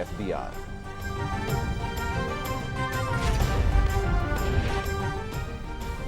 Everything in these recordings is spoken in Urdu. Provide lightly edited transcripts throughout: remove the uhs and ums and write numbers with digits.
FBR।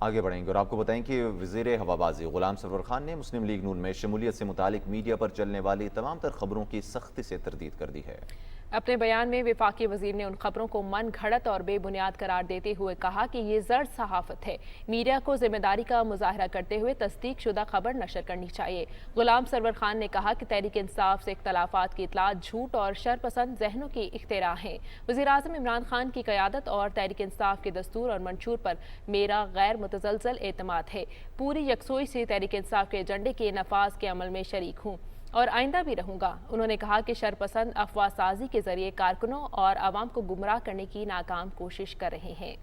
آگے بڑھیں گے اور آپ کو بتائیں کہ وزیر ہوابازی غلام سرور خان نے مسلم لیگ نون میں شمولیت سے متعلق میڈیا پر چلنے والی تمام تر خبروں کی سختی سے تردید کر دی ہے۔ اپنے بیان میں وفاقی وزیر نے ان خبروں کو من گھڑت اور بے بنیاد قرار دیتے ہوئے کہا کہ یہ زرد صحافت ہے، میڈیا کو ذمہ داری کا مظاہرہ کرتے ہوئے تصدیق شدہ خبر نشر کرنی چاہیے۔ غلام سرور خان نے کہا کہ تحریک انصاف سے اختلافات کی اطلاعات جھوٹ اور شرپسند ذہنوں کی اختراع ہیں۔ وزیراعظم عمران خان کی قیادت اور تحریک انصاف کے دستور اور منشور پر میرا غیر متزلزل اعتماد ہے۔ پوری یکسوئی سے تحریک انصاف کے ایجنڈے کے نفاذ کے عمل میں شریک ہوں اور آئندہ بھی رہوں گا۔ انہوں نے کہا کہ شرپسند افواہ سازی کے ذریعے کارکنوں اور عوام کو گمراہ کرنے کی ناکام کوشش کر رہے ہیں۔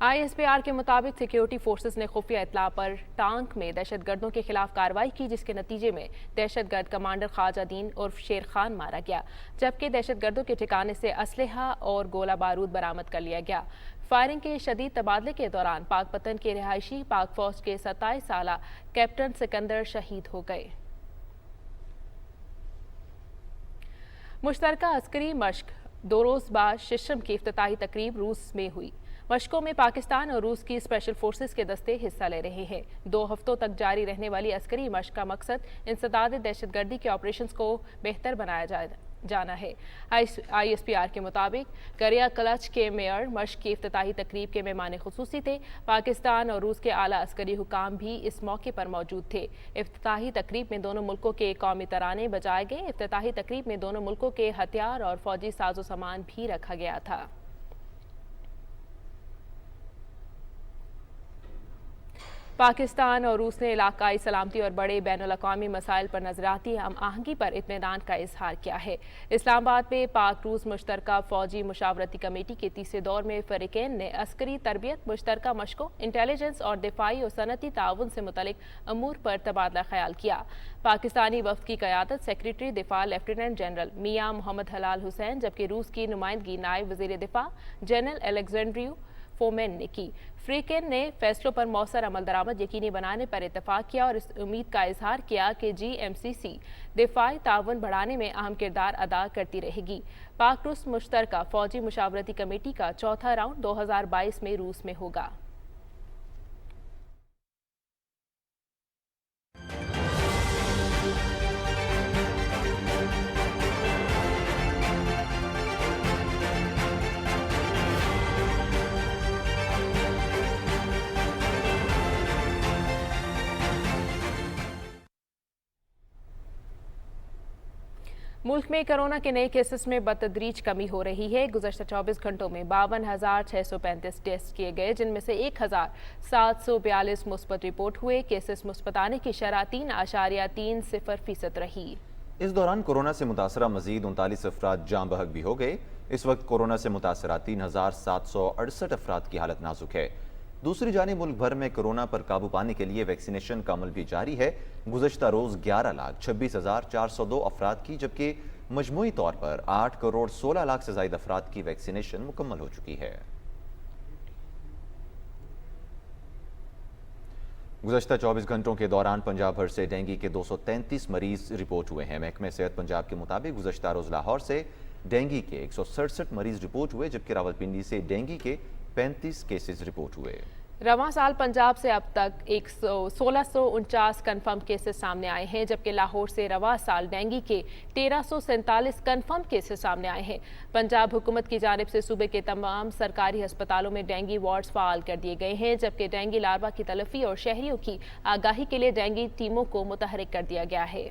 ISPR کے مطابق سیکیورٹی فورسز نے خفیہ اطلاع پر ٹانک میں دہشت گردوں کے خلاف کارروائی کی، جس کے نتیجے میں دہشت گرد کمانڈر خواجہ دین عرف شیر خان مارا گیا، جبکہ دہشت گردوں کے ٹھکانے سے اسلحہ اور گولہ بارود برآمد کر لیا گیا۔ فائرنگ کے شدید تبادلے کے دوران پاک پتن کے رہائشی پاک فوج کے 27 سالہ کیپٹن سکندر شہید ہو گئے۔ مشترکہ عسکری مشق 2 روز بعد ششم کی افتتاحی تقریب روس میں ہوئی۔ مشقوں میں پاکستان اور روس کی اسپیشل فورسز کے دستے حصہ لے رہے ہیں۔ 2 ہفتوں تک جاری رہنے والی عسکری مشق کا مقصد انسداد دہشت گردی کے آپریشنز کو بہتر بنایا جانا ہے۔ ISPR کے مطابق کریا کلچ کے میئر مشق کی افتتاحی تقریب کے مہمان خصوصی تھے۔ پاکستان اور روس کے اعلیٰ عسکری حکام بھی اس موقع پر موجود تھے۔ افتتاحی تقریب میں دونوں ملکوں کے قومی ترانے بجائے گئے۔ افتتاحی تقریب میں دونوں ملکوں کے ہتھیار اور فوجی ساز و سامان بھی رکھا گیا تھا۔ پاکستان اور روس نے علاقائی سلامتی اور بڑے بین الاقوامی مسائل پر نظریاتی ہم آہنگی پر اطمینان کا اظہار کیا ہے۔ اسلام آباد میں پاک روس مشترکہ فوجی مشاورتی کمیٹی کے تیسرے دور میں فریقین نے عسکری تربیت، مشترکہ مشقوں، انٹیلیجنس اور دفاعی اور صنعتی تعاون سے متعلق امور پر تبادلہ خیال کیا۔ پاکستانی وفد کی قیادت سیکریٹری دفاع لیفٹیننٹ جنرل میاں محمد حلال حسین، جبکہ روس کی نمائندگی نائب وزیر دفاع جنرل الیگزینڈریو فومین نے کی۔ فریقین نے فیصلوں پر مؤثر عمل درآمد یقینی بنانے پر اتفاق کیا اور اس امید کا اظہار کیا کہ GMCC دفاعی تعاون بڑھانے میں اہم کردار ادا کرتی رہے گی۔ پاک روس مشترکہ فوجی مشاورتی کمیٹی کا چوتھا راؤنڈ 2022 میں روس میں ہوگا۔ ملک میں کرونا کے نئے کیسز میں بتدریج کمی ہو رہی ہے۔ گزشتہ 24 گھنٹوں میں 52,635 ٹیسٹ کیے گئے، جن میں سے 1,742 مثبت رپورٹ ہوئے۔ کیسز مثبت آنے کی شرح 3.30% رہی۔ اس دوران کورونا سے متاثرہ مزید 39 افراد جاں بحق بھی ہو گئے۔ اس وقت کورونا سے متاثرہ 3,768 افراد کی حالت نازک ہے۔ دوسری جانب ملک بھر میں کورونا پر قابو پانے کے لیے ویکسینیشن کا عمل بھی جاری ہے۔ گزشتہ روز 11,26,402 افراد کی، جبکہ مجموعی طور پر 8,16,00,000 سے زائد افراد کی ویکسینیشن مکمل ہو چکی ہے۔ گزشتہ 24 گھنٹوں کے دوران پنجاب بھر سے ڈینگی کے 233 مریض رپورٹ ہوئے ہیں۔ محکمہ صحت پنجاب کے مطابق گزشتہ روز لاہور سے ڈینگی کے 167 مریض رپورٹ ہوئے، جبکہ راولپنڈی سے ڈینگی کے 35 کیسز رپورٹ ہوئے۔ رواں سال پنجاب سے اب تک 1649 کنفرم کیسز سامنے آئے ہیں، جبکہ لاہور سے رواں سال ڈینگی کے 1347 کنفرم کیسز سامنے آئے ہیں۔ پنجاب حکومت کی جانب سے صوبے کے تمام سرکاری ہسپتالوں میں ڈینگی وارڈز فعال کر دیے گئے ہیں، جبکہ ڈینگی لاروا کی تلفی اور شہریوں کی آگاہی کے لیے ڈینگی ٹیموں کو متحرک کر دیا گیا ہے۔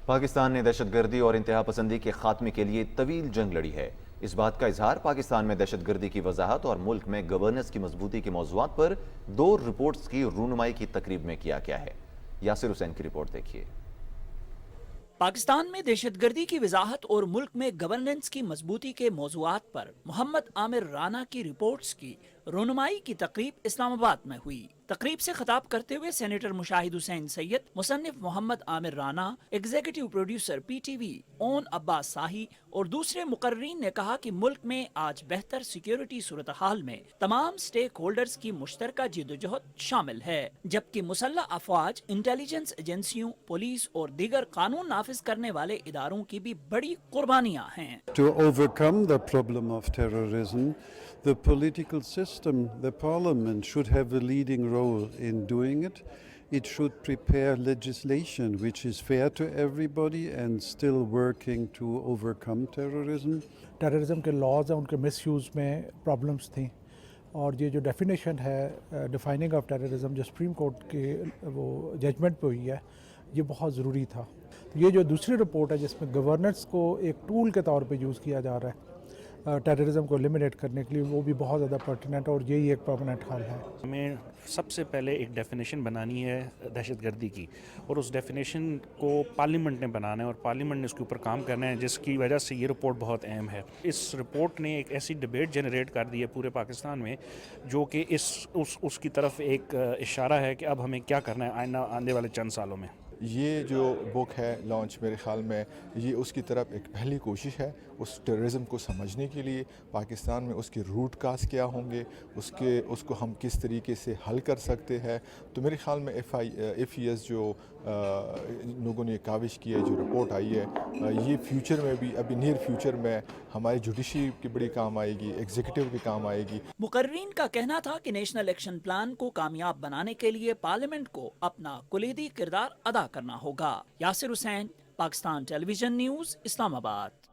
پاکستان نے دہشت گردی اور انتہا پسندی کے خاتمے کے لیے طویل جنگ لڑی ہے۔ اس بات کا اظہار پاکستان میں دہشت گردی کی وضاحت اور ملک میں گورننس کی مضبوطی کے موضوعات پر 2 رپورٹس کی رونمائی کی تقریب میں کیا گیا ہے۔ یاسر حسین کی رپورٹ دیکھیے۔ پاکستان میں دہشت گردی کی وضاحت اور ملک میں گورننس کی مضبوطی کے موضوعات پر محمد عامر رانا کی رپورٹس کی رونمائی کی تقریب اسلام آباد میں ہوئی۔ تقریب سے خطاب کرتے ہوئے سینیٹر مشاہد حسین سید، مصنف Muhammad Amir Rana, executive producer P T V Aun Abbas Sahi اور دوسرے مقررین نے کہا کہ ملک میں آج بہتر سیکیورٹی صورتحال میں تمام سٹیک ہولڈرز کی مشترکہ جدوجہد شامل ہے، جبکہ مسلح افواج، انٹیلیجنس ایجنسیوں، پولیس اور دیگر قانون نافذ کرنے والے اداروں کی بھی بڑی قربانیاں ہیں۔ To overcome the problem of terrorism, the political system, the parliament should have a leading role in doing it. It should prepare legislation which is fair to everybody and still working to overcome terrorism. Terrorism کے لاز ہیں ان کے مس یوز میں پرابلمس تھیں، اور یہ جو ڈیفینیشن ہے ڈیفائننگ آف ٹیررزم جو سپریم کورٹ کے وہ ججمنٹ پہ ہوئی ہے، یہ بہت ضروری تھا۔ یہ جو دوسری رپورٹ ہے جس میں گورننس کو ایک ٹول کے طور پہ یوز کیا جا رہا ہے ٹیررزم کو ایلیمینیٹ کرنے کے لیے، وہ بھی بہت زیادہ پرٹیننٹ اور یہی ایک پرماننٹ حل ہے۔ ہمیں سب سے پہلے ایک ڈیفینیشن بنانی ہے دہشت گردی کی، اور اس ڈیفینیشن کو پارلیمنٹ نے بنانا ہے اور پارلیمنٹ نے اس کے اوپر کام کرنا ہے، جس کی وجہ سے یہ رپورٹ بہت اہم ہے۔ اس رپورٹ نے ایک ایسی ڈبیٹ جنریٹ کر دی ہے پورے پاکستان میں، جو کہ اس کی طرف ایک اشارہ ہے کہ اب ہمیں کیا کرنا ہے آنے والے چند سالوں میں۔ یہ جو بک ہے لانچ، میرے خیال میں یہ اس کی طرف ایک پہلی کوشش ہے اس ٹیررزم کو سمجھنے کے لیے، پاکستان میں اس کے روٹ کاز کیا ہوں گے، اس کو ہم کس طریقے سے حل کر سکتے ہیں۔ تو میرے خیال میں ایف ای ایس جو لوگوں نے کاوش کی ہے، جو رپورٹ آئی ہے، یہ فیوچر میں بھی، ابھی نیئر فیوچر میں ہماری جوڈیشری کی بڑی کام آئے گی، ایگزیکٹو کی کام آئے گی۔ مقررین کا کہنا تھا کہ نیشنل ایکشن پلان کو کامیاب بنانے کے لیے پارلیمنٹ کو اپنا کلیدی کردار ادا کرنا ہوگا۔ یاسر حسین، پاکستان ٹیلی ویژن نیوز، اسلام آباد۔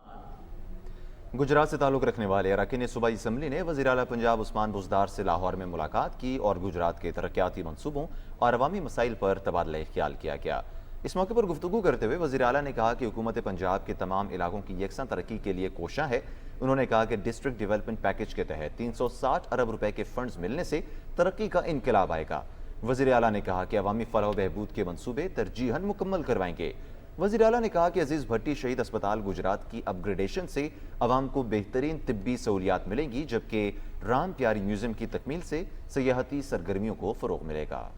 گجرات سے تعلق رکھنے والے اراکین صوبائی اسمبلی نے وزیر اعلیٰ پنجاب عثمان بزدار سے لاہور میں ملاقات کی اور گجرات کے ترقیاتی منصوبوں اور عوامی مسائل پر تبادلہ خیال کیا گیا۔ اس موقع پر گفتگو کرتے ہوئے وزیر اعلیٰ نے کہا کہ حکومت پنجاب کے تمام علاقوں کی یکساں ترقی کے لیے کوشاں ہے۔ انہوں نے کہا کہ ڈسٹرکٹ ڈیولپمنٹ پیکج کے تحت 360 ارب روپے کے فنڈز ملنے سے ترقی کا انقلاب آئے گا۔ وزیر اعلیٰ نے کہا کہ عوامی فلاح و بہبود کے منصوبے ترجیحاً مکمل کروائیں گے۔ وزیر اعلیٰ نے کہا کہ عزیز بھٹی شہید اسپتال گجرات کی اپ گریڈیشن سے عوام کو بہترین طبی سہولیات ملیں گی، جبکہ رام پیاری میوزیم کی تکمیل سے سیاحتی سرگرمیوں کو فروغ ملے گا۔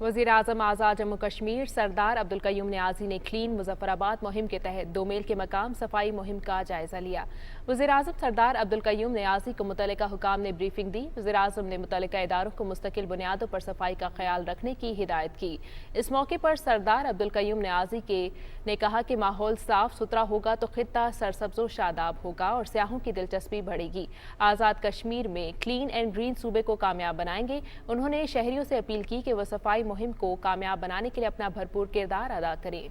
وزیر اعظم آزاد جموں کشمیر سردار عبدالقیوم نیازی نے کلین مظفر آباد مہم کے تحت 2 میل کے مقام صفائی مہم کا جائزہ لیا۔ وزیر اعظم سردار عبدالقیوم نیازی کو متعلقہ حکام نے بریفنگ دی۔ وزیر اعظم نے متعلقہ اداروں کو مستقل بنیادوں پر صفائی کا خیال رکھنے کی ہدایت کی۔ اس موقع پر سردار عبدالقیوم نیازی نے کہا کہ ماحول صاف ستھرا ہوگا تو خطہ سرسبز و شاداب ہوگا اور سیاحوں کی دلچسپی بڑھے گی۔ آزاد کشمیر میں کلین اینڈ گرین صوبے کو کامیاب بنائیں گے۔ انہوں نے شہریوں سے اپیل کی کہ وہ صفائی مہم کو کامیاب بنانے کے لیے اپنا بھرپور کردار ادا کریں۔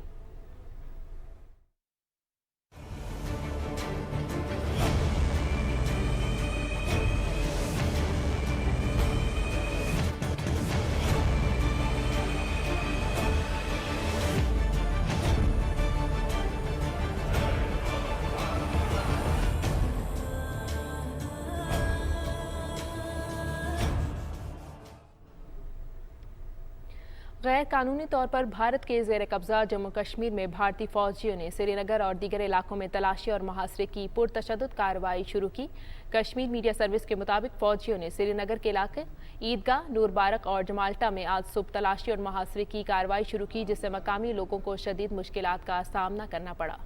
غیر قانونی طور پر بھارت کے زیر قبضہ جموں کشمیر میں بھارتی فوجیوں نے سری نگر اور دیگر علاقوں میں تلاشی اور محاصرے کی پرتشدد کارروائی شروع کی۔ کشمیر میڈیا سروس کے مطابق فوجیوں نے سری نگر کے علاقے عیدگاہ، نور بارک اور جمالٹا میں آج صبح تلاشی اور محاصرے کی کارروائی شروع کی، جس سے مقامی لوگوں کو شدید مشکلات کا سامنا کرنا پڑا۔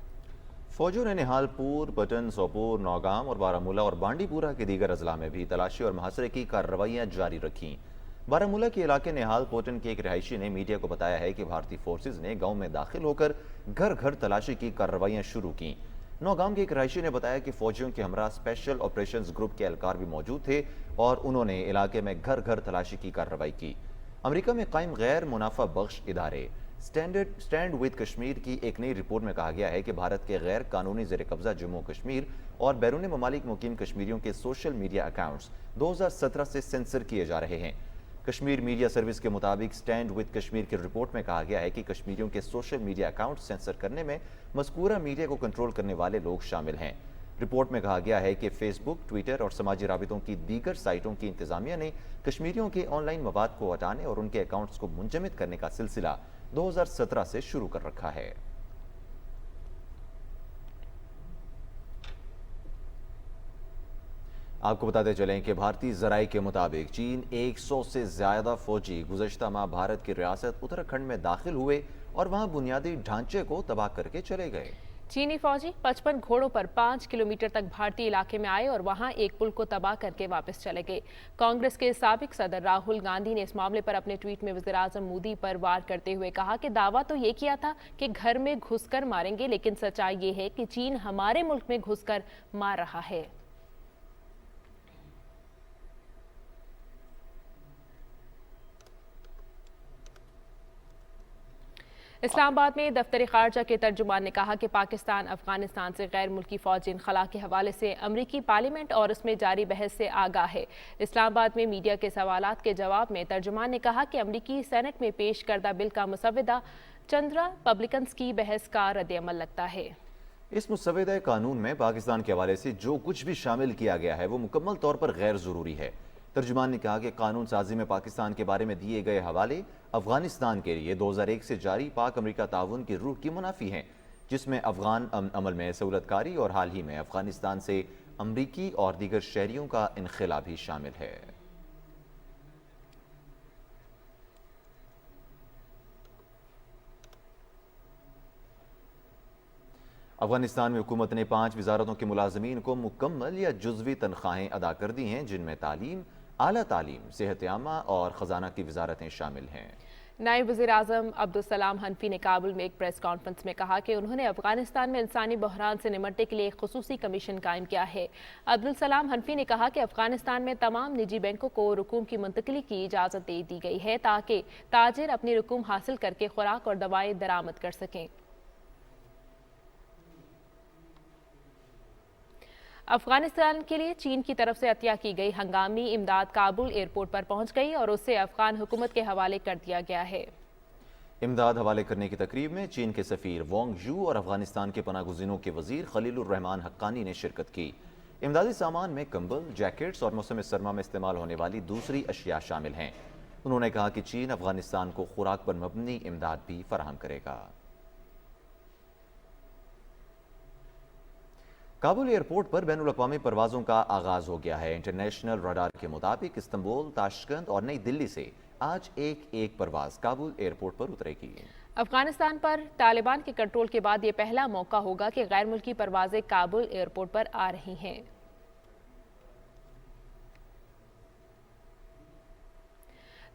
فوجیوں نے نہال پور، پٹن، سوپور، نوگام اور بارامولہ اور بانڈی پورہ کے دیگر اضلاع میں بھی تلاشی اور محاصرے کی کارروائیاں جاری رکھیں۔ بارامولہ کے علاقے نہال پوٹن کے ایک رہائشی نے میڈیا کو بتایا ہے کہ بھارتی فورسز نے گاؤں میں داخل ہو کر گھر گھر تلاشی کی کارروائیاں شروع کیں۔ نوگام کے ایک رہائشی نے بتایا کہ فوجیوں کے ہمراہ اسپیشل آپریشنز گروپ کے اہلکار بھی موجود تھے اور انہوں نے علاقے میں گھر گھر تلاشی کی کارروائی کی۔ امریکہ میں قائم غیر منافع بخش ادارے اسٹینڈ ود کشمیر کی ایک نئی رپورٹ میں کہا گیا ہے کہ بھارت کے غیر قانونی زیر قبضہ جموں کشمیر اور بیرون ممالک مقیم کشمیریوں کے سوشل میڈیا اکاؤنٹس 2017 سے سینسر کیے جا رہے ہیں۔ کشمیر میڈیا سروس کے مطابق اسٹینڈ ود کشمیر کی رپورٹ میں کہا گیا ہے کہ کشمیریوں کے سوشل میڈیا اکاؤنٹ سینسر کرنے میں مذکورہ میڈیا کو کنٹرول کرنے والے لوگ شامل ہیں۔ رپورٹ میں کہا گیا ہے کہ فیس بک، ٹویٹر اور سماجی رابطوں کی دیگر سائٹوں کی انتظامیہ نے کشمیریوں کے آن لائن مواد کو ہٹانے اور ان کے اکاؤنٹس کو منجمد کرنے کا سلسلہ 2017 سے شروع کر رکھا ہے۔ آپ کو بتاتے چلیں کہ بھارتی ذرائع کے مطابق چین 100 سے زیادہ فوجی گزشتہ ماہ بھارت کی ریاست اتراکھنڈ میں داخل ہوئے اور وہاں بنیادی ڈھانچے کو تباہ کر کے چلے گئے۔ چینی فوجی 55 گھوڑوں پر 5 کلومیٹر تک بھارتی علاقے میں آئے اور وہاں ایک پل کو تباہ کر کے واپس چلے گئے۔ کانگریس کے سابق صدر راہل گاندھی نے اس معاملے پر اپنے ٹویٹ میں وزیراعظم مودی پر وار کرتے ہوئے کہا کہ دعویٰ تو یہ کیا تھا کہ گھر میں گھس کر ماریں گے، لیکن سچائی یہ ہے کہ چین ہمارے ملک میں گھس کر مار رہا ہے۔ اسلام آباد میں دفتر خارجہ کے ترجمان نے کہا کہ پاکستان افغانستان سے غیر ملکی فوجی انخلا کے حوالے سے امریکی پارلیمنٹ اور اس میں جاری بحث سے آگاہ ہے۔ اسلام آباد میں میڈیا کے سوالات کے جواب میں ترجمان نے کہا کہ امریکی سینٹ میں پیش کردہ بل کا مسودہ چند ریپبلکنز کی بحث کا رد عمل لگتا ہے۔ اس مسودہ قانون میں پاکستان کے حوالے سے جو کچھ بھی شامل کیا گیا ہے وہ مکمل طور پر غیر ضروری ہے۔ ترجمان نے کہا کہ قانون سازی میں پاکستان کے بارے میں دیے گئے حوالے افغانستان کے لیے 2001 سے جاری پاک امریکہ تعاون کی روح کی منافی ہیں، جس میں افغان عمل میں سہولت کاری اور حال ہی میں افغانستان سے امریکی اور دیگر شہریوں کا انخلا بھی شامل ہے۔ افغانستان میں حکومت نے 5 وزارتوں کے ملازمین کو مکمل یا جزوی تنخواہیں ادا کر دی ہیں، جن میں تعلیم، اعلیٰ تعلیم، صحت عامہ اور خزانہ کی وزارتیں شامل ہیں۔ نائب وزیر اعظم عبدالسلام حنفی نے کابل میں ایک پریس کانفرنس میں کہا کہ انہوں نے افغانستان میں انسانی بحران سے نمٹنے کے لیے ایک خصوصی کمیشن قائم کیا ہے۔ عبدالسلام حنفی نے کہا کہ افغانستان میں تمام نجی بینکوں کو رقوم کی منتقلی کی اجازت دے دی گئی ہے تاکہ تاجر اپنی رقوم حاصل کر کے خوراک اور دوائیں درآمد کر سکیں۔ افغانستان کے لیے چین کی طرف سے عطیہ کی گئی ہنگامی امداد کابل ایئرپورٹ پر پہنچ گئی اور اسے افغان حکومت کے حوالے کر دیا گیا ہے۔ امداد حوالے کرنے کی تقریب میں چین کے سفیر وانگ ژو اور افغانستان کے پناہ گزینوں کے وزیر خلیل الرحمان حقانی نے شرکت کی۔ امدادی سامان میں کمبل، جیکٹس اور موسم سرما میں استعمال ہونے والی دوسری اشیاء شامل ہیں۔ انہوں نے کہا کہ چین افغانستان کو خوراک پر مبنی امداد بھی فراہم کرے گا۔ کابل ایئرپورٹ پر بین الاقوامی پروازوں کا آغاز ہو گیا ہے۔ انٹرنیشنل رڈار کے مطابق استنبول، تاشقند اور نئی دلی سے آج ایک پرواز کابل ایئرپورٹ پر اترے گی۔ افغانستان پر طالبان کے کنٹرول کے بعد یہ پہلا موقع ہوگا کہ غیر ملکی پروازیں کابل ایئرپورٹ پر آ رہی ہیں۔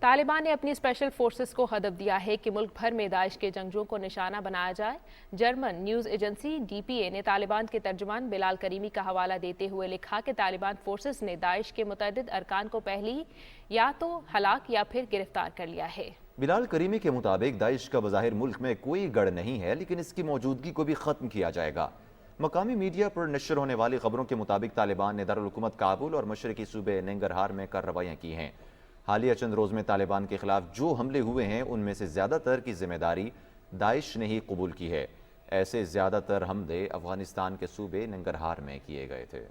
طالبان نے اپنی اسپیشل فورسز کو ہدف دیا ہے کہ ملک بھر میں داعش کے جنگجوؤں کو نشانہ بنایا جائے۔ جرمن نیوز ایجنسی DPA نے طالبان کے ترجمان بلال کریمی کا حوالہ دیتے ہوئے لکھا کہ طالبان فورسز نے داعش کے متعدد ارکان کو پہلی یا تو ہلاک یا پھر گرفتار کر لیا ہے۔ بلال کریمی کے مطابق داعش کا بظاہر ملک میں کوئی گڑھ نہیں ہے، لیکن اس کی موجودگی کو بھی ختم کیا جائے گا۔ مقامی میڈیا پر نشر ہونے والی خبروں کے مطابق طالبان نے دارالحکومت کابل اور مشرقی صوبے ننگرہار میں کارروائیاں کی ہیں۔ حالیہ چند روز میں طالبان کے خلاف جو حملے ہوئے ہیں ان میں سے زیادہ تر کی ذمہ داری داعش نے ہی قبول کی ہے۔ ایسے زیادہ تر حملے افغانستان کے صوبے ننگرہار میں کیے گئے تھے۔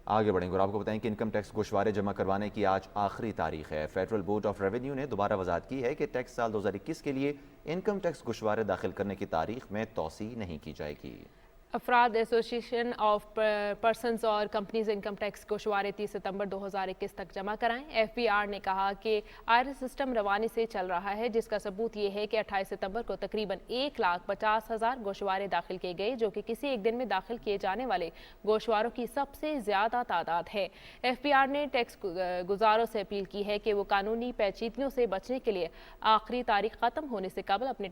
آگے بڑھیں گے اور آپ کو بتائیں کہ انکم ٹیکس گوشوارے جمع کروانے کی آج آخری تاریخ ہے۔ فیڈرل بورڈ آف ریونیو نے دوبارہ وضاحت کی ہے کہ ٹیکس سال 2021 کے لیے انکم ٹیکس گوشوارے داخل کرنے کی تاریخ میں توسیع نہیں کی جائے گی۔ افراد ایسوسیشن آف پرسنز اور کمپنیز انکم ٹیکس گوشوارے 30 ستمبر 2021 تک جمع کرائیں۔ FBR نے کہا کہ آئرس سسٹم روانی سے چل رہا ہے، جس کا ثبوت یہ ہے کہ 28 ستمبر کو تقریباً 1,50,000 گوشوارے داخل کیے گئے، جو کہ کسی ایک دن میں داخل کیے جانے والے گوشواروں کی سب سے زیادہ تعداد ہے۔ FBR نے ٹیکس گزاروں سے اپیل کی ہے کہ وہ قانونی پیچیدگیوں سے بچنے کے لیے آخری تاریخ ختم ہونے سے قبل اپنے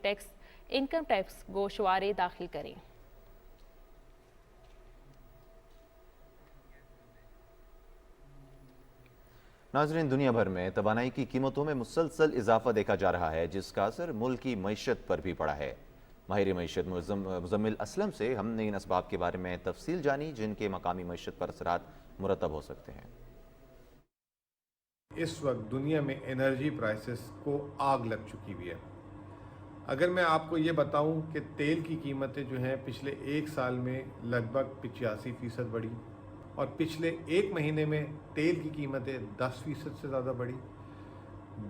انکم ٹیکس گوشوارے داخل کریں۔ ناظرین، دنیا بھر میں توانائی کی قیمتوں میں مسلسل اضافہ دیکھا جا رہا ہے، جس کا اثر ملک کی معیشت پر بھی پڑا ہے۔ ماہر معیشت مزمل اسلم سے ہم نے ان اسباب کے بارے میں تفصیل جانی جن کے مقامی معیشت پر اثرات مرتب ہو سکتے ہیں۔ اس وقت دنیا میں انرجی پرائسز کو آگ لگ چکی ہوئی ہے۔ اگر میں آپ کو یہ بتاؤں کہ تیل کی قیمتیں جو ہیں پچھلے ایک سال میں لگ بھگ 85% بڑھی، اور پچھلے ایک مہینے میں تیل کی قیمتیں 10% سے زیادہ بڑھی،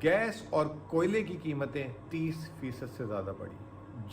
گیس اور کوئلے کی قیمتیں 30% سے زیادہ بڑھی۔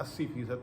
80%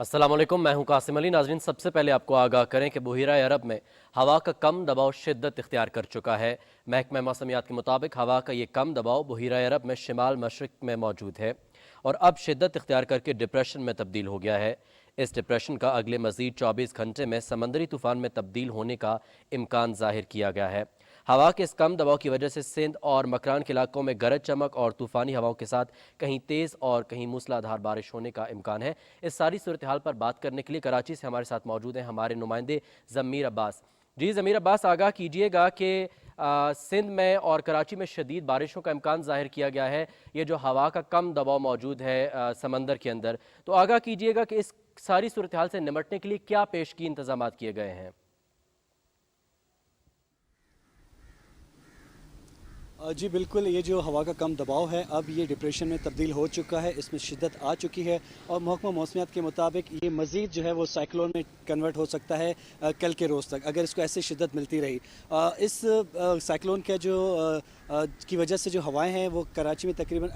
السلام علیکم، میں ہوں قاسم علی۔ ناظرین، سب سے پہلے آپ کو آگاہ کریں کہ بحیرہ عرب میں ہوا کا کم دباؤ شدت اختیار کر چکا ہے۔ محکمہ موسمیات کے مطابق ہوا کا یہ کم دباؤ بحیرہ عرب میں شمال مشرق میں موجود ہے اور اب شدت اختیار کر کے ڈپریشن میں تبدیل ہو گیا ہے۔ اس ڈپریشن کا اگلے مزید 24 گھنٹے میں سمندری طوفان میں تبدیل ہونے کا امکان ظاہر کیا گیا ہے۔ ہوا کے اس کم دباؤ کی وجہ سے سندھ اور مکران کے علاقوں میں گرج چمک اور طوفانی ہواؤں کے ساتھ کہیں تیز اور کہیں موسلا دھار بارش ہونے کا امکان ہے۔ اس ساری صورتحال پر بات کرنے کے لیے کراچی سے ہمارے ساتھ موجود ہیں ہمارے نمائندے ضمیر عباس۔ جی ضمیر عباس، آگاہ کیجئے گا کہ سندھ میں اور کراچی میں شدید بارشوں کا امکان ظاہر کیا گیا ہے، یہ جو ہوا کا کم دباؤ موجود ہے سمندر کے اندر، تو آگاہ کیجئے گا کہ اس ساری صورتحال سے نمٹنے کے لیے کیا پیشگی انتظامات کیے گئے ہیں؟ جی بالکل، یہ جو ہوا کا کم دباؤ ہے اب یہ ڈپریشن میں تبدیل ہو چکا ہے، اس میں شدت آ چکی ہے اور محکمہ موسمیات کے مطابق یہ مزید جو ہے وہ سائیکلون میں کنورٹ ہو سکتا ہے کل کے روز تک، اگر اس کو ایسے شدت ملتی رہی۔ اس سائیکلون کا جو کی وجہ سے جو ہوائیں ہیں وہ کراچی میں تقریباً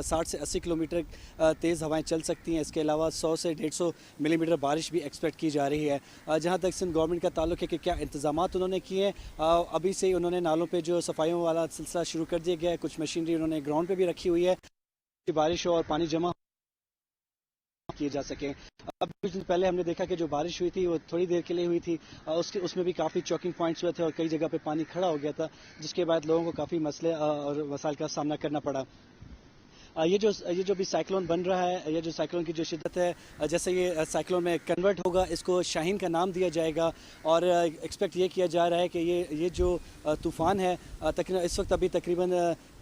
60 سے 80 کلومیٹر تیز ہوائیں چل سکتی ہیں۔ اس کے علاوہ 100 سے 150 ملی میٹر بارش بھی ایکسپیکٹ کی جا رہی ہے۔ جہاں تک سندھ گورنمنٹ کا تعلق ہے کہ کیا انتظامات انہوں نے کیے ہیں، ابھی سے انہوں نے نالوں پہ جو صفائیوں والا سلسلہ شروع کر دیا گیا ہے، کچھ مشینری انہوں نے گراؤنڈ پہ بھی رکھی ہوئی ہے بارش ہو اور پانی جمع کیے جا سکیں۔ اب کچھ دن پہلے ہم نے دیکھا کہ جو بارش ہوئی تھی وہ تھوڑی دیر کے لیے ہوئی تھی، اس میں بھی کافی چوکنگ پوائنٹس ہوئے تھے اور کئی جگہ پہ پانی کھڑا ہو گیا تھا، جس کے بعد لوگوں کو کافی مسئلے اور مسائل کا سامنا کرنا پڑا۔ یہ جو بھی سائیکلون بن رہا ہے، یہ جو سائیکلون کی جو شدت ہے، جیسے یہ سائیکلون میں کنورٹ ہوگا، اس کو شاہین کا نام دیا جائے گا اور ایکسپیکٹ یہ کیا جا رہا ہے کہ یہ جو طوفان ہے اس وقت ابھی تقریباً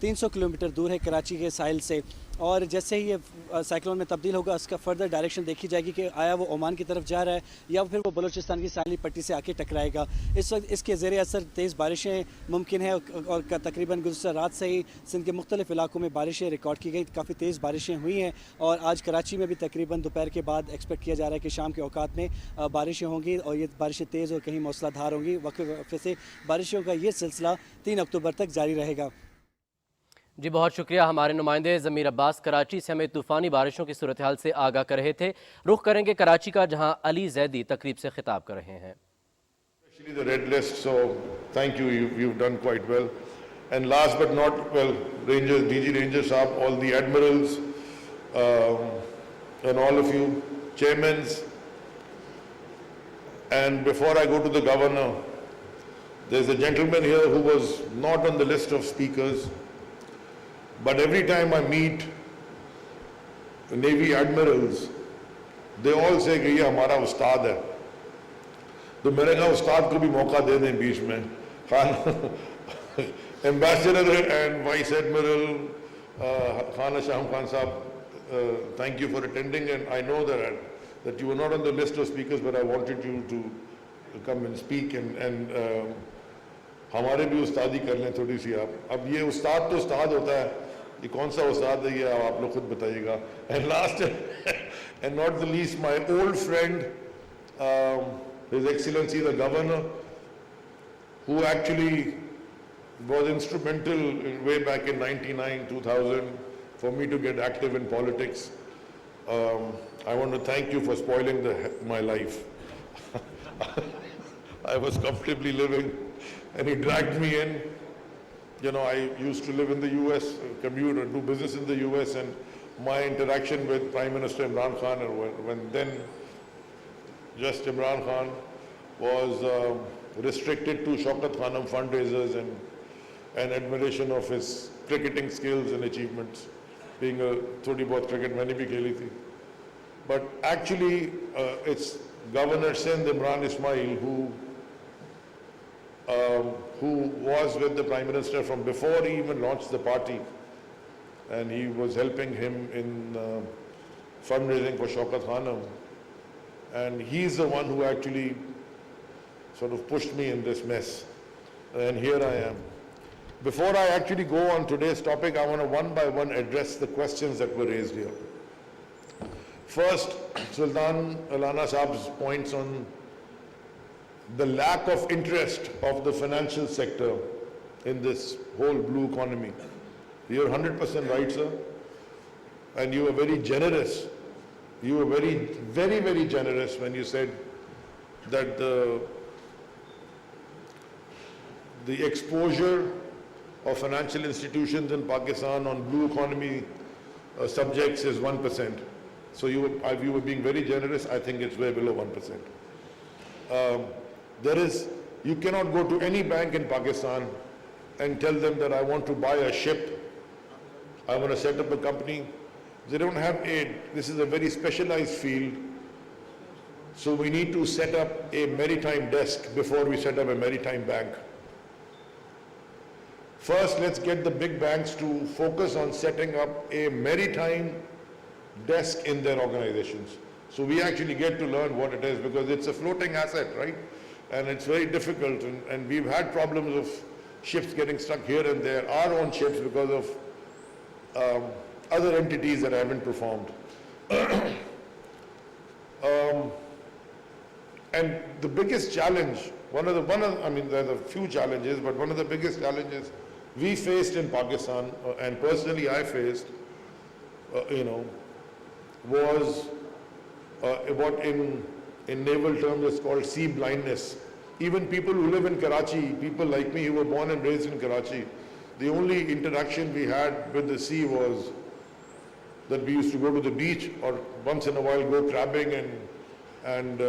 300 کلومیٹر دور ہے کراچی کے ساحل سے، اور جیسے ہی یہ سائیکلون میں تبدیل ہوگا اس کا فردر ڈائریکشن دیکھی جائے گی کہ آیا وہ عمان کی طرف جا رہا ہے یا پھر وہ بلوچستان کی ساحلی پٹی سے آ کے ٹکرائے گا۔ اس وقت اس کے زیر اثر تیز بارشیں ممکن ہیں اور تقریباً گزشتہ رات سے ہی سندھ کے مختلف علاقوں میں بارشیں ریکارڈ کی گئی، کافی تیز بارشیں ہوئی ہیں اور آج کراچی میں بھی تقریباً دوپہر کے بعد ایکسپیکٹ کیا جا رہا ہے کہ شام کے اوقات میں بارشیں ہوں گی اور یہ بارشیں تیز اور کہیں موسلا دھار ہوں گی۔ وقفے وقفے سے بارشوں کا یہ سلسلہ 3 اکتوبر تک جاری رہے گا۔ جی بہت شکریہ، ہمارے نمائندے ضمیر عباس کراچی سے ہمیں طوفانی بارشوں کی صورتحال سے آگاہ کر رہے تھے۔ رخ کریں گے کراچی کا، جہاں علی زیدی تقریب سے خطاب کر رہے ہیں۔ Especially the red list, so thank you, you've done quite well. And last but not well, Rangers, DG Rangers Saab, all the admirals and all of you, chairmans. And before I go to the governor, there's a gentleman here who was not on the list of speakers, but every time I meet Navy admirals, they all say کہ یہ ہمارا استاد ہے، تو میں نے کہا استاد کو بھی موقع دے دیں بیچ میں۔ Ambassador and vice admiral Khan Shaham Khan sahib, thank you for attending, and I know that you were not on the list of speakers, but I wanted you to come and speak and ہمارے بھی استادی کر لیں تھوڑی سی آپ۔ اب یہ استاد تو استاد ہوتا ہے، یہ کون سا استاد ہے یہ آپ لوگ خود بتائیے گا۔ And last and not the least, my old friend, His Excellency the Governor, who actually was instrumental way back in 99-2000 for me to get active in politics. I want to thank you for spoiling my life. I was comfortably living and he dragged me in. You know, I used to live in the US, commute and do business in the US, and my interaction with Prime Minister Imran Khan, and when then just Imran Khan was restricted to Shaukat Khanum fundraisers and admiration of his cricketing skills and achievements, being a thodi bahut cricket maine bhi kheli thi. But actually it's Governor Sindh Imran Ismail who was with the Prime Minister from before he even launched the party, and he was helping him in fundraising for Shaukat Khanum, and he's the one who actually sort of pushed me in this mess, and here I am. Before I actually go on today's topic, I want to one by one address the questions that were raised here. First, Sultan Alana Saab's points on the lack of interest of the financial sector in this whole blue economy. You're 100% right, sir, and you are very generous. You were very, very, very generous when you said that the exposure of financial institutions in Pakistan on blue economy subjects is 1%. So you were being very generous. I think it's way below 1%. You cannot go to any bank in Pakistan and tell them that I want to buy a ship, I want to set up a company. They don't have aid. This is a very specialized field. So we need to set up a maritime desk before we set up a maritime bank. First, let's get the big banks to focus on setting up a maritime desk in their organizations. So we actually get to learn what it is, because it's a floating asset, right? And it's very difficult. And we've had problems of ships getting stuck here and there, our own ships, because of other entities that haven't performed. And the biggest challenge, I mean, there's a few challenges, but one of the biggest challenges we faced in Pakistan, and personally I faced, was what in naval terms is called sea blindness. Even people who live in Karachi, people like me who were born and raised in Karachi, the only interaction we had with the sea was that we used to go to the beach or once in a while go crabbing and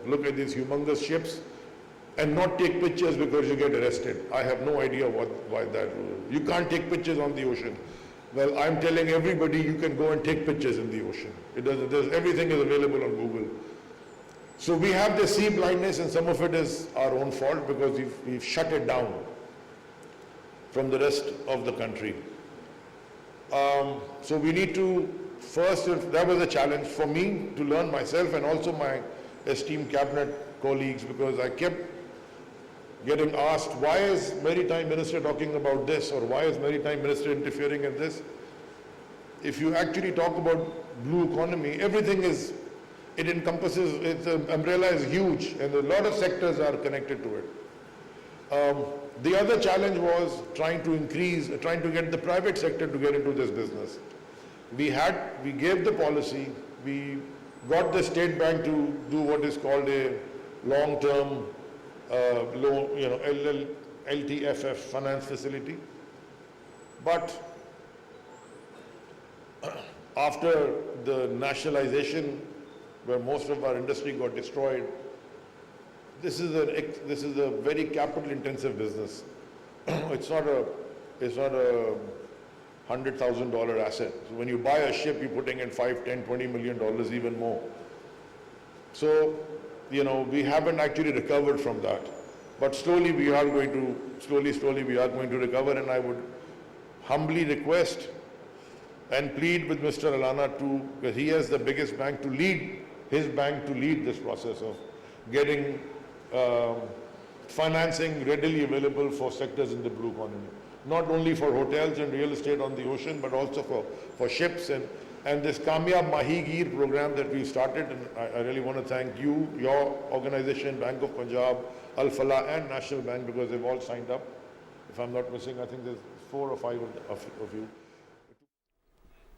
look at these humongous ships and not take pictures because you get arrested. I have no idea why that. You can't take pictures on the ocean. Well, I'm telling everybody you can go and take pictures in the ocean. Everything is available on Google. So we have the sea blindness, and some of it is our own fault because we've shut it down from the rest of the country. So we need to first, that was a challenge for me to learn myself and also my esteemed cabinet colleagues, because I kept getting asked, why is Maritime Minister talking about this, or why is Maritime Minister interfering in this? If you actually talk about blue economy, everything is, it encompasses, the umbrella is huge and a lot of sectors are connected to it. The other challenge was trying to get the private sector to get into this business. We gave the policy, we got the State Bank to do what is called a long-term loan, LTFF finance facility. But after the nationalization, where most of our industry got destroyed, this is a very capital-intensive business. It's not a $100,000 asset. So when you buy a ship, you're putting in $5, $10, $20 million, even more. So, we haven't actually recovered from that. But slowly we are going to recover, and I would humbly request and plead with Mr. Alana because he has the biggest bank, to lead this process of getting financing readily available for sectors in the blue economy. Not only for hotels and real estate on the ocean, but also for ships and this Kamyab Mahigir program that we started. And I really want to thank you, your organization, Bank of Punjab, Al Falah and National Bank, because they've all signed up. If I'm not missing, I think there's 4 or 5 of you.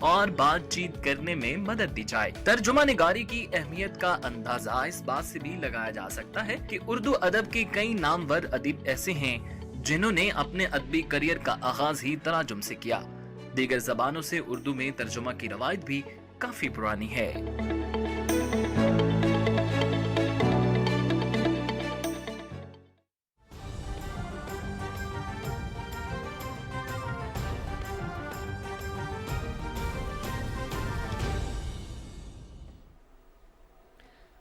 اور بات چیت کرنے میں مدد دی جائے۔ ترجمہ نگاری کی اہمیت کا اندازہ اس بات سے بھی لگایا جا سکتا ہے کہ اردو ادب کے کئی نامور ادیب ایسے ہیں جنہوں نے اپنے ادبی کریئر کا آغاز ہی تراجم سے کیا۔ دیگر زبانوں سے اردو میں ترجمہ کی روایت بھی کافی پرانی ہے۔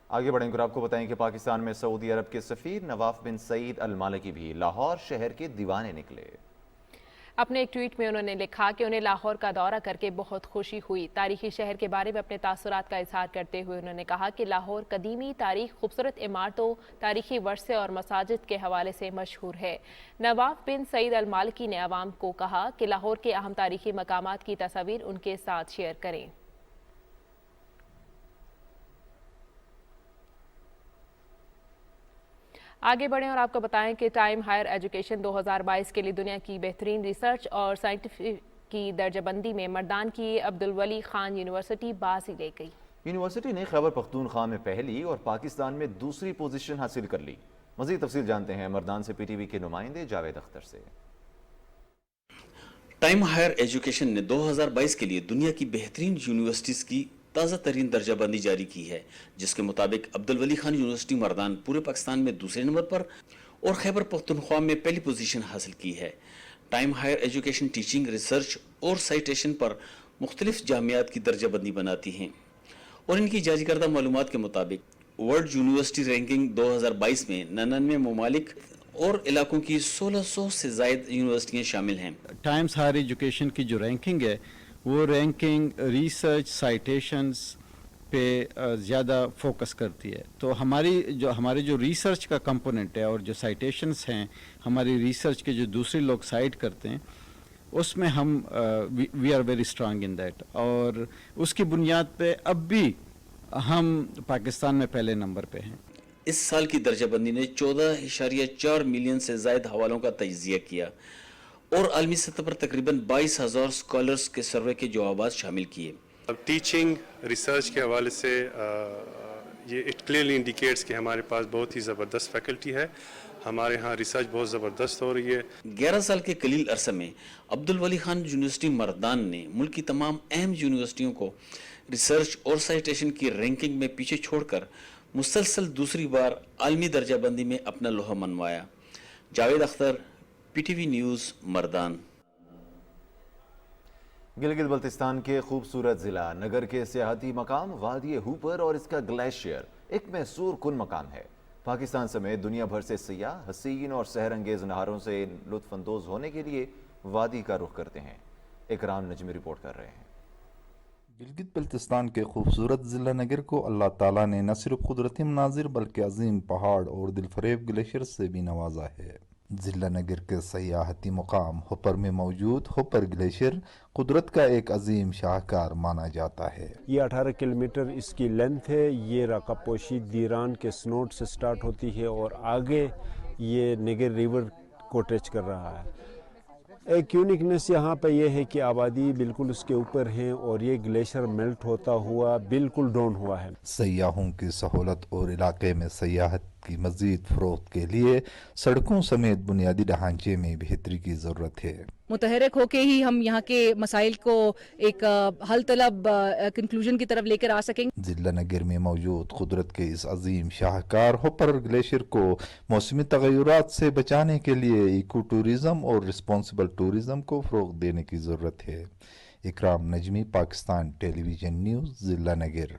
آگے بڑھیں گے اور آپ کو بتائیں کہ پاکستان میں سعودی عرب کے سفیر نواف بن سعید المالکی بھی لاہور شہر کے دیوانے نکلے۔ اپنے ایک ٹویٹ میں انہوں نے لکھا کہ انہیں لاہور کا دورہ کر کے بہت خوشی ہوئی۔ تاریخی شہر کے بارے میں اپنے تاثرات کا اظہار کرتے ہوئے انہوں نے کہا کہ لاہور قدیمی تاریخ، خوبصورت عمارتوں، تاریخی ورثے اور مساجد کے حوالے سے مشہور ہے۔ نواف بن سعید المالکی نے عوام کو کہا کہ لاہور کے اہم تاریخی مقامات کی تصاویر ان کے ساتھ شیئر کریں۔ آگے بڑھیں اور آپ کو بتائیں کہ ٹائم ہائر ایجوکیشن 2022 کے لیے دنیا کی بہترین ریسرچ اور سائنٹیفک کی درجہ بندی میں مردان کی عبدالولی خان یونیورسٹی بازی لے گئی۔ یونیورسٹی نے خیبر پختونخوا میں پہلی اور پاکستان میں دوسری پوزیشن حاصل کر لی۔ مزید تفصیل جانتے ہیں مردان سے پی ٹی وی کے نمائندے جاوید اختر سے۔ ٹائم ہائر ایجوکیشن نے 2022 کے لیے دنیا کی بہترین یونیورسٹیز کی تازہ ترین درجہ بندی جاری کی ہے، جس کے مطابق عبدالولی خان یونیورسٹی مردان پورے پاکستان میں دوسرے نمبر پر اور خیبر پختونخوا میں پہلی پوزیشن حاصل کی ہے۔ Time higher education teaching, research اور سائٹیشن پر مختلف جامعات کی درجہ بندی بناتی ہیں اور ان کی جاری کردہ معلومات کے مطابق ورلڈ یونیورسٹی رینکنگ 2022 میں 99 ممالک اور علاقوں کی 1600 سے زائد یونیورسٹیاں شامل ہیں۔ ٹائمز ہائر ایجوکیشن کی جو رینکنگ ہے وہ رینکنگ ریسرچ سائٹیشنز پہ زیادہ فوکس کرتی ہے، تو ہمارے جو ریسرچ کا کمپوننٹ ہے اور جو سائٹیشنز ہیں ہماری ریسرچ کے جو دوسرے لوگ سائٹ کرتے ہیں اس میں ہم we are very strong in that, اور اس کی بنیاد پہ اب بھی ہم پاکستان میں پہلے نمبر پہ ہیں۔ اس سال کی درجہ بندی نے 14.4 ملین سے زائد حوالوں کا تجزیہ کیا اور عالمی سطح پر تقریباً 22,000 اسکالرز کے سروے کے جوابات شامل کیے۔ ٹیچنگ ریسرچ کے حوالے سے یہ اٹ کلیئرلی انڈیکیٹس کہ ہمارے پاس بہت ہی زبردست فیکلٹی ہے، ہمارے ہاں ریسرچ بہت زبردست ہو رہی ہے۔ 11 سال کے قلیل عرصے میں عبدالولی خان یونیورسٹی مردان نے ملک کی تمام اہم یونیورسٹیوں کو ریسرچ اور سائٹیشن کی رینکنگ میں پیچھے چھوڑ کر مسلسل دوسری بار عالمی درجہ بندی میں اپنا لوہا منوایا۔ Javed Akhtar, P T V news, Mardan. Gilgit Baltistan کے خوبصورت ضلع نگر کے سیاحتی مقام وادی ہوپر اور اس کا گلیشیئر ایک محصور کن مقام ہے۔ پاکستان سمیت دنیا بھر سے سیاح حسین اور سحر انگیز نہاروں سے لطف اندوز ہونے کے لیے وادی کا رخ کرتے ہیں۔ اکرام نجمی رپورٹ کر رہے ہیں۔ گلگت بلتستان کے خوبصورت ضلع نگر کو اللہ تعالیٰ نے نہ صرف قدرتی مناظر بلکہ عظیم پہاڑ اور دلفریب گلیشیئر سے بھی نوازا ہے۔ ضلع نگر کے سیاحتی مقام ہوپر میں موجود ہوپر گلیشیئر قدرت کا ایک عظیم شاہکار مانا جاتا ہے۔ یہ 18 کلومیٹر اس کی لینتھ ہے۔ یہ راکا پوشی دیران کے سنوٹ سے سٹارٹ ہوتی ہے اور آگے یہ نگر ریور کو ٹچ کر رہا ہے۔ ایک یونیکنیس یہاں پہ یہ ہے کہ آبادی بالکل اس کے اوپر ہیں اور یہ گلیشیئر میلٹ ہوتا ہوا بالکل ڈاؤن ہوا ہے۔ سیاحوں کی سہولت اور علاقے میں سیاحت کی مزید فروغ کے لیے سڑکوں سمیت بنیادی ڈھانچے میں بہتری کی ضرورت ہے۔ متحرک ہو کے ہی ہم یہاں کے مسائل کو ایک حل طلب کنکلوژن کی طرف لے کر آ سکیں۔ ضلع نگر میں موجود قدرت کے اس عظیم شاہکار ہوپر گلیشیئر کو موسمی تغیرات سے بچانے کے لیے ایکو ٹوریزم اور رسپانسبل ٹوریزم کو فروغ دینے کی ضرورت ہے۔ اکرام نجمی، پاکستان ٹیلی ویژن نیوز، ضلع نگر۔